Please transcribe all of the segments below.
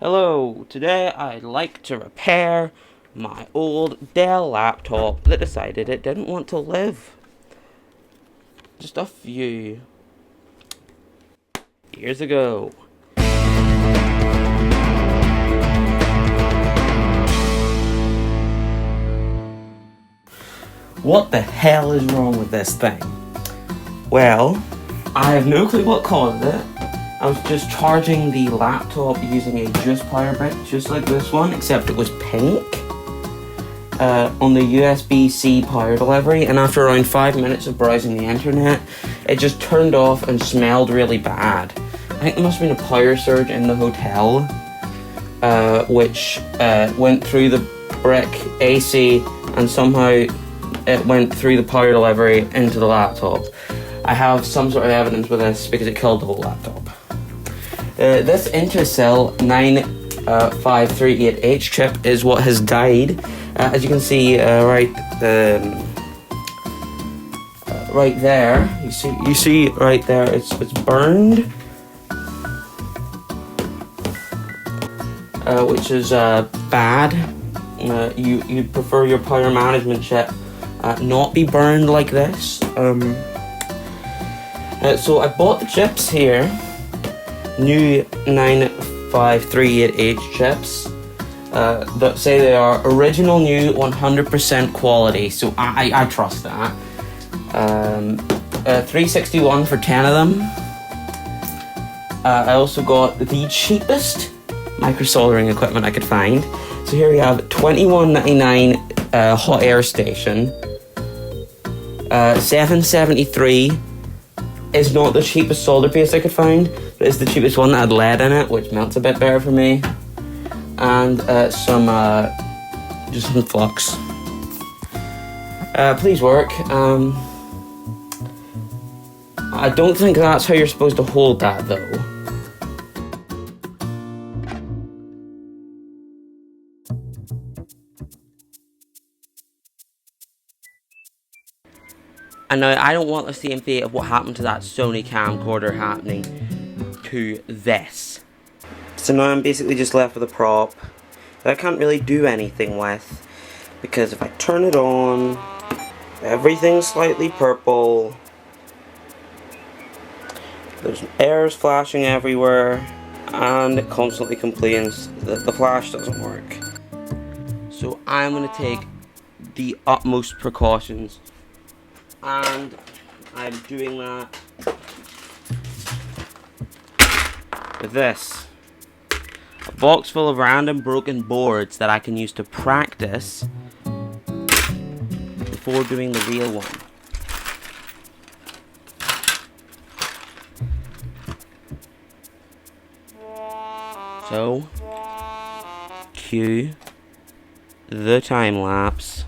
Hello, today I'd like to repair my old Dell laptop that decided it didn't want to live. Just a few years ago. What the hell is wrong with this thing? Well, I have no clue what caused it. I was just charging the laptop using a juice power brick, just like this one, except it was pink, on the USB-C power delivery, and after around 5 minutes of browsing the internet, it just turned off and smelled really bad. I think there must have been a power surge in the hotel, which went through the brick AC, and somehow it went through the power delivery into the laptop. I have some sort of evidence with this because it killed the whole laptop. This Intel 9538H chip is what has died. As you can see, right there. You see right there. It's burned, which is bad. You'd prefer your power management chip not be burned like this. So I bought the chips here. New 9538H chips that say they are original new 100% quality, so I trust that. 361 for 10 of them. I also got the cheapest micro soldering equipment I could find. So here we have $21.99 hot air station. $7.73 is not the cheapest solder paste I could find, but it's the cheapest one that had lead in it, which melts a bit better for me. And just some flux. Please work. I don't think that's how you're supposed to hold that, though. And now, I don't want the same fate of what happened to that Sony camcorder happening to this. So now I'm basically just left with a prop that I can't really do anything with, because if I turn it on, everything's slightly purple, there's arrows flashing everywhere, and it constantly complains that the flash doesn't work. So I'm going to take the utmost precautions. And I'm doing that with this. A box full of random broken boards that I can use to practice before doing the real one. So, cue the time lapse.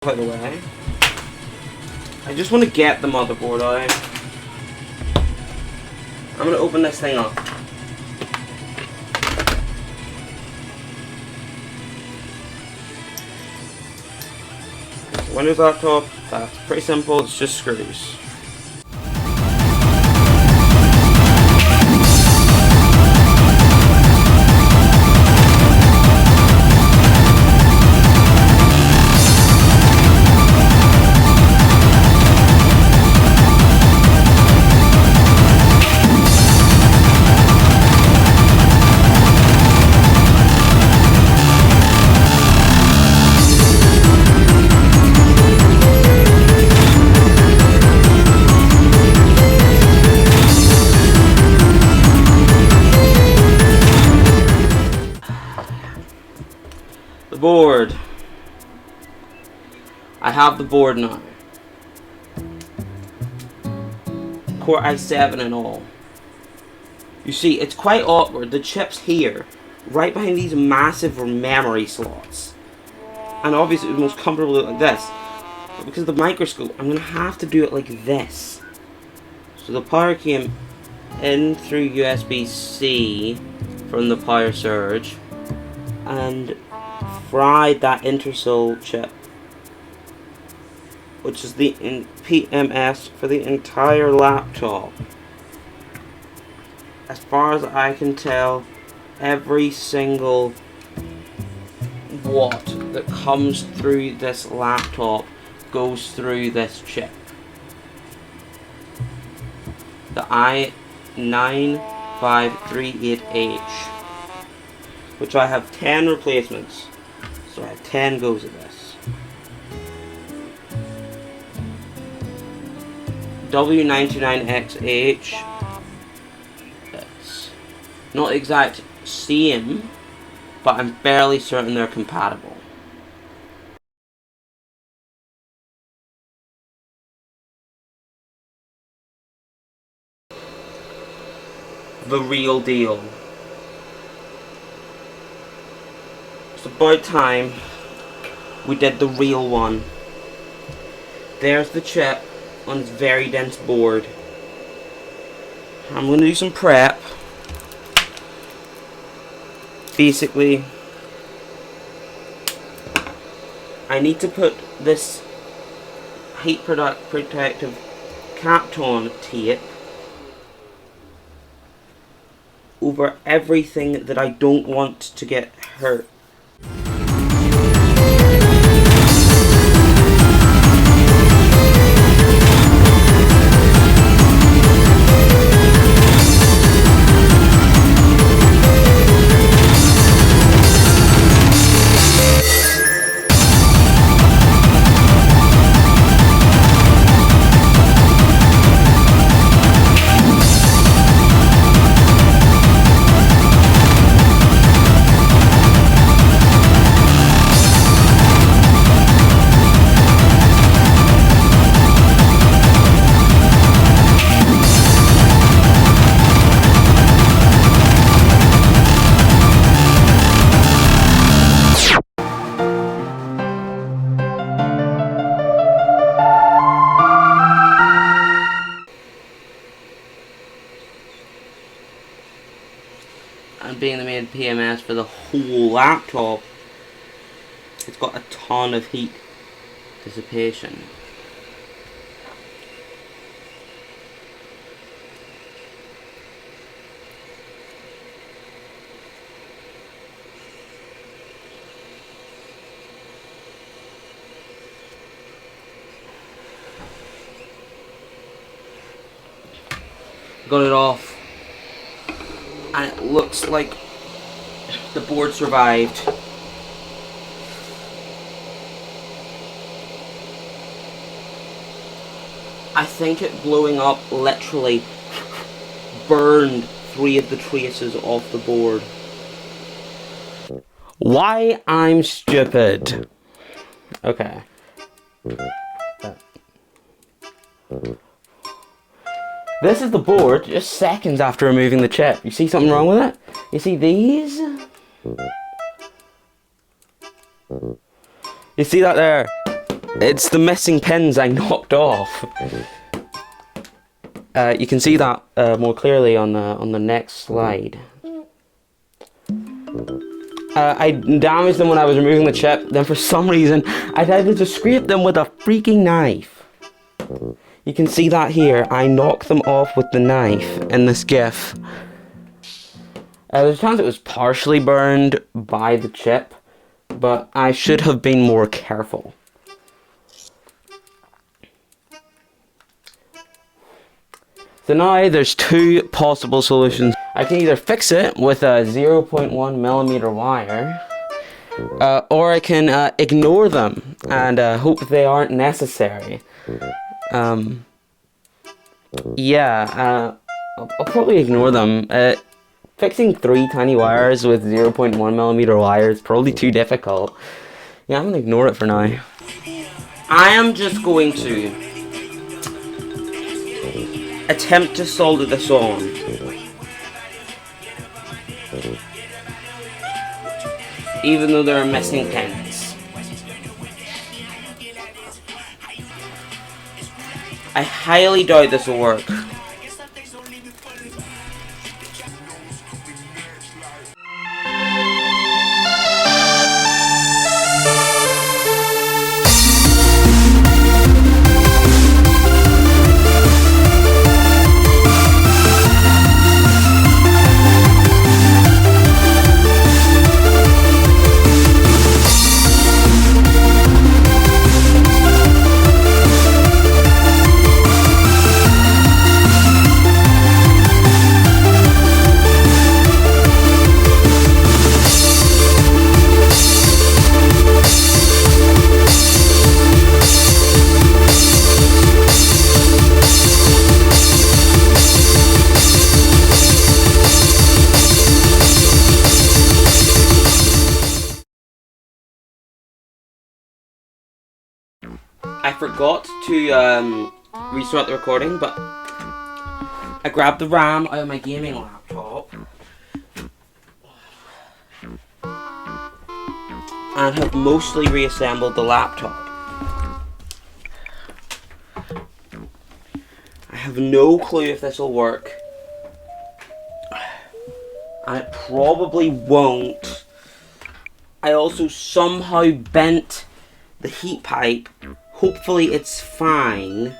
By the way, I just want to get the motherboard out. I'm going to open this thing up. Windows laptop, that's pretty simple, it's just screws. Board. I have the board now. Core i7 and all. You see, it's quite awkward. The chip's here, right behind these massive memory slots. And obviously it's most comfortable like this. But because of the microscope, I'm going to have to do it like this. So the power came in through USB-C from the power surge. And fried that intersil chip, which is the PMS for the entire laptop. As far as I can tell, every single watt that comes through this laptop goes through this chip. The i95338H, which I have 10 replacements. So I have 10 goes of this. W99XH. It's not exact same, but I'm fairly certain they're compatible. The real deal. It's about time we did the real one. There's the chip on its very dense board. I'm going to do some prep. Basically, I need to put this heat protective Kapton tape over everything that I don't want to get hurt. And being the main PMS for the whole laptop, it's got a ton of heat dissipation. Got it off, and it looks like the board survived. I think it blowing up literally burned 3 of the traces off the board. Why I'm stupid. Okay. This is the board just seconds after removing the chip. You see something wrong with it? You see these? You see that there? It's the missing pins I knocked off. You can see that more clearly on the next slide. I damaged them when I was removing the chip. Then for some reason, I decided to scrape them with a freaking knife. You can see that here. I knocked them off with the knife in this GIF. There's a chance it was partially burned by the chip, but I should have been more careful. So now there's two possible solutions. I can either fix it with a 0.1mm wire, or I can ignore them and hope they aren't necessary. Yeah, I'll probably ignore them. Fixing 3 tiny wires with 0.1mm wire is probably too difficult. Yeah, I'm gonna ignore it for now. I am just going to attempt to solder this on. Even though there are missing pins. I highly doubt this will work. I forgot to restart the recording, but I grabbed the RAM out of my gaming laptop and have mostly reassembled the laptop. I have no clue if this will work, and it probably won't. I also somehow bent the heat pipe. Hopefully it's fine.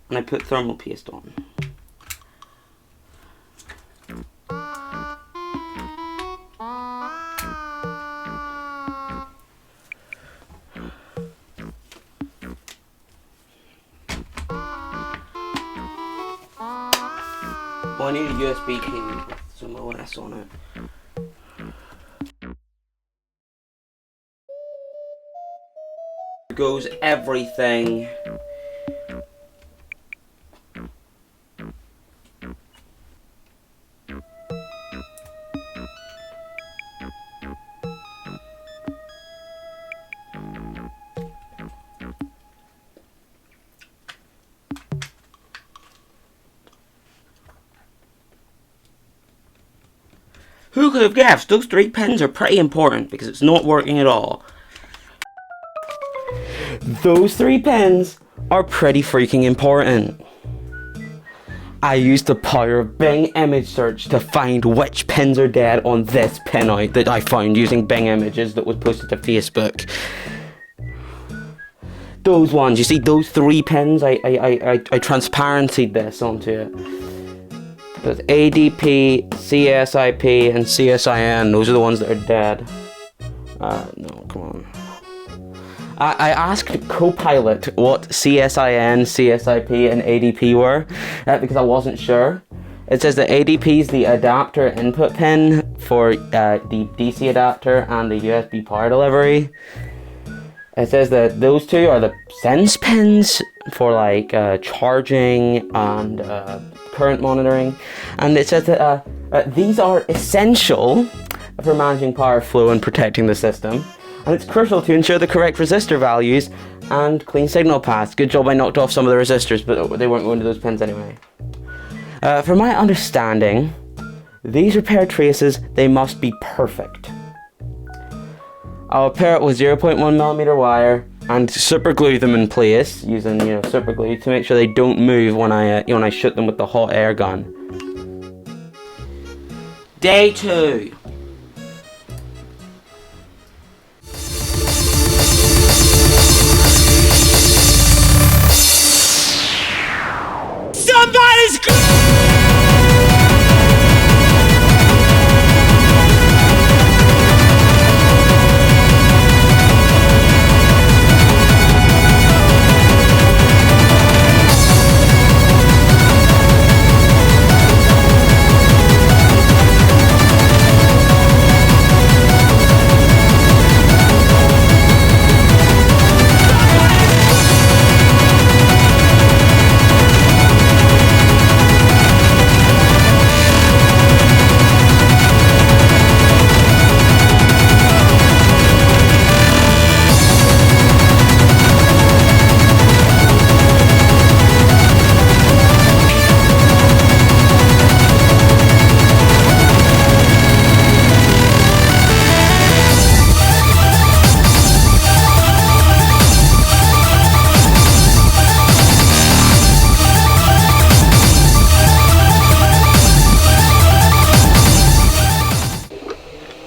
And I put thermal paste on. Well, I need a USB cable with some OS on it. Goes everything. Who could have guessed? Those 3 pins are pretty important because it's not working at all. Those 3 pins are pretty freaking important. I used the power of Bing image search to find which pins are dead on this pinout that I found using Bing images that was posted to Facebook. Those ones, you see those 3 pins, I transparencied this onto it. There's ADP, CSIP, and CSIN. Those are the ones that are dead. No, come on. I asked Copilot what CSIN, CSIP, and ADP were, because I wasn't sure. It says that ADP is the adapter input pin for the DC adapter and the USB power delivery. It says that those 2 are the sense pins for like charging and current monitoring, and it says that these are essential for managing power flow and protecting the system, and it's crucial to ensure the correct resistor values and clean signal paths. Good job I knocked off some of the resistors, but they weren't going to those pins anyway. From my understanding, These repair traces, they must be perfect. I'll repair it with 0.1mm wire and super glue them in place using, super glue to make sure they don't move when I shoot them with the hot air gun. Day 2. Somebody's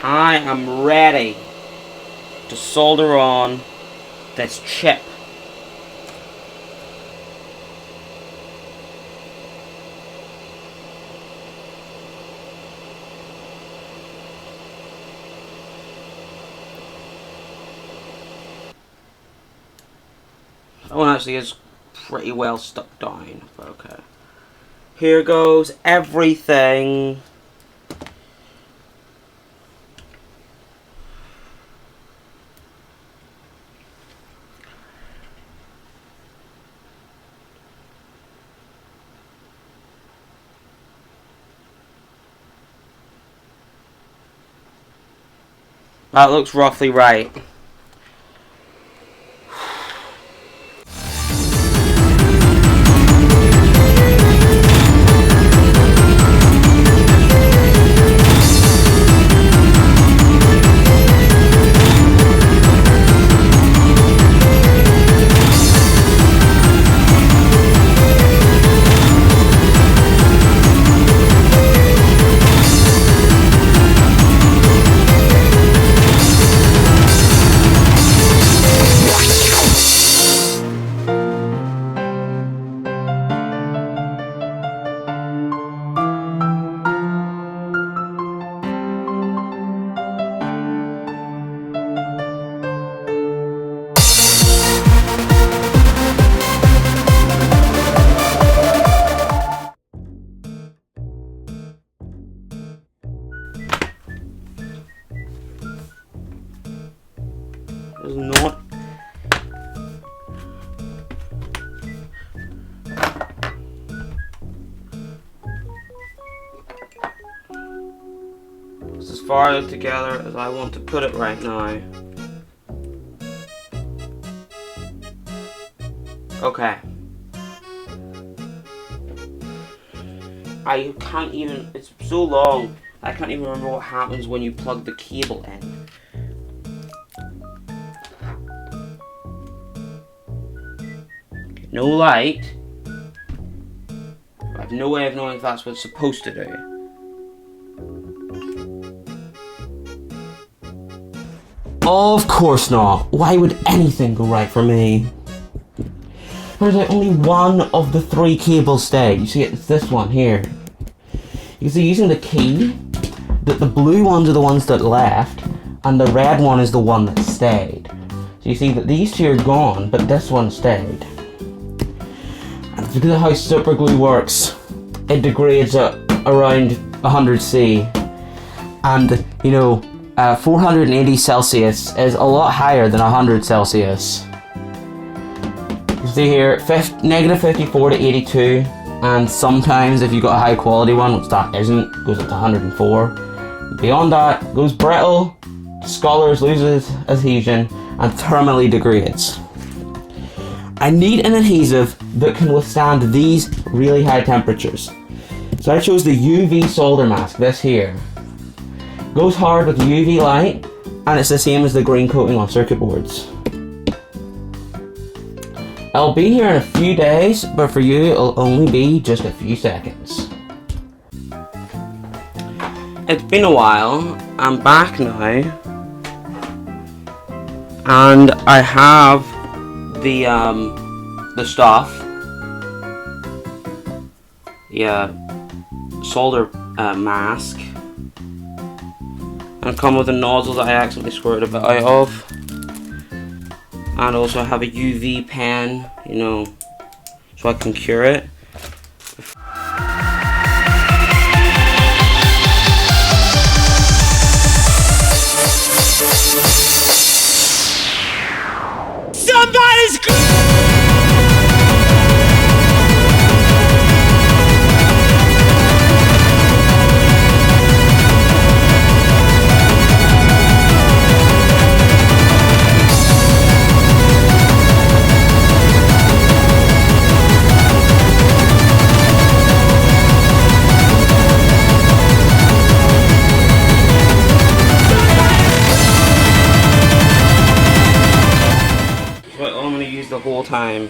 I am ready to solder on this chip. That one actually is pretty well stuck down, but okay. Here goes everything. That looks roughly right. It's not. It's as far together as I want to put it right now. Okay. I can't even, it's so long, I can't even remember what happens when you plug the cable in. No light. I have no way of knowing if that's what it's supposed to do. Of course not. Why would anything go right for me? There's like only one of the three cables stayed. You see, it's this one here. You can see using the key that the blue ones are the ones that left, and the red one is the one that stayed. So you see that these two are gone, but this one stayed. And because of how super glue works, it degrades at around 100°C, and 480 Celsius is a lot higher than 100 Celsius. You see here, negative 54 to 82, and sometimes if you've got a high quality one, which that isn't, goes up to 104. Beyond that, it goes brittle, discolors, loses adhesion, and thermally degrades. I need an adhesive that can withstand these really high temperatures. So I chose the UV solder mask, this here. Goes hard with UV light, and it's the same as the green coating on circuit boards. I'll be here in a few days, but for you it'll only be just a few seconds. It's been a while, I'm back now, and I have the stuff, solder mask, and come with a nozzle that I accidentally squirted a bit out of, and also I have a UV pen, you know, so I can cure it. Somebody's the whole time.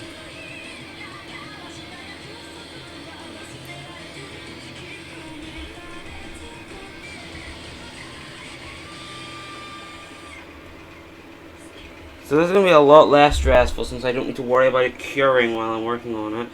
So this is going to be a lot less stressful since I don't need to worry about it curing while I'm working on it.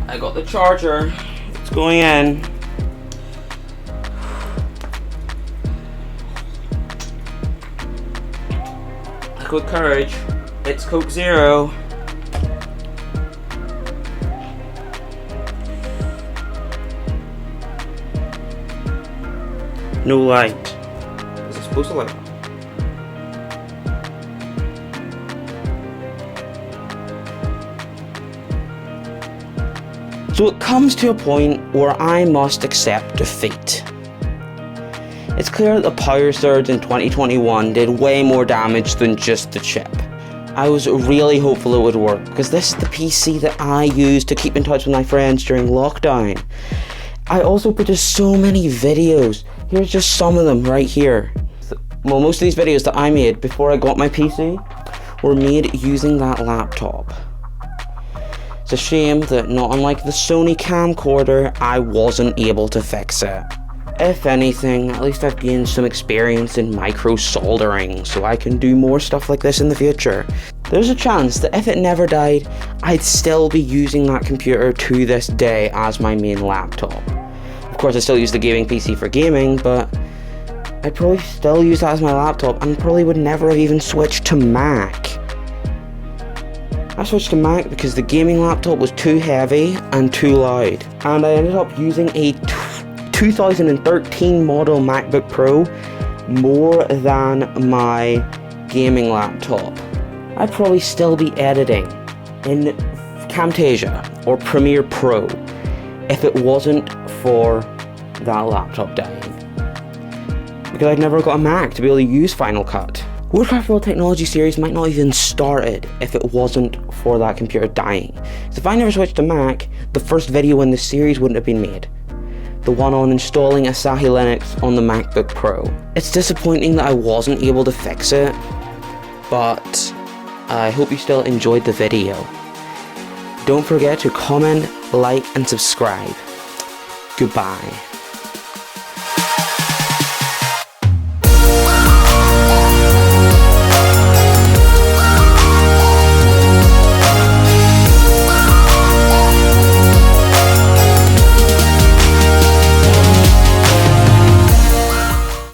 I got the charger, it's going in. Good courage, it's Coke Zero. No light. Is it supposed to light? So it comes to a point where I must accept defeat. It's clear that the power surge in 2021 did way more damage than just the chip. I was really hopeful it would work, because this is the PC that I use to keep in touch with my friends during lockdown. I also produced so many videos. Here's just some of them right here. Well, most of these videos that I made before I got my PC were made using that laptop. It's a shame that, not unlike the Sony camcorder, I wasn't able to fix it. If anything, at least I've gained some experience in micro soldering, so I can do more stuff like this in the future. There's a chance that if it never died, I'd still be using that computer to this day as my main laptop. Of course, I still use the gaming PC for gaming, but I'd probably still use that as my laptop and probably would never have even switched to Mac. I switched to Mac because the gaming laptop was too heavy and too loud, and I ended up using a 2013 model MacBook Pro more than my gaming laptop. I'd probably still be editing in Camtasia or Premiere Pro if it wasn't for that laptop dying, because I'd never got a Mac to be able to use Final Cut. WoodcraftWorld Technology series might not even started if it wasn't for that computer dying. So if I never switched to Mac, the first video in this series wouldn't have been made. The one on installing Asahi Linux on the MacBook Pro. It's disappointing that I wasn't able to fix it, but I hope you still enjoyed the video. Don't forget to comment, like, and subscribe. Goodbye.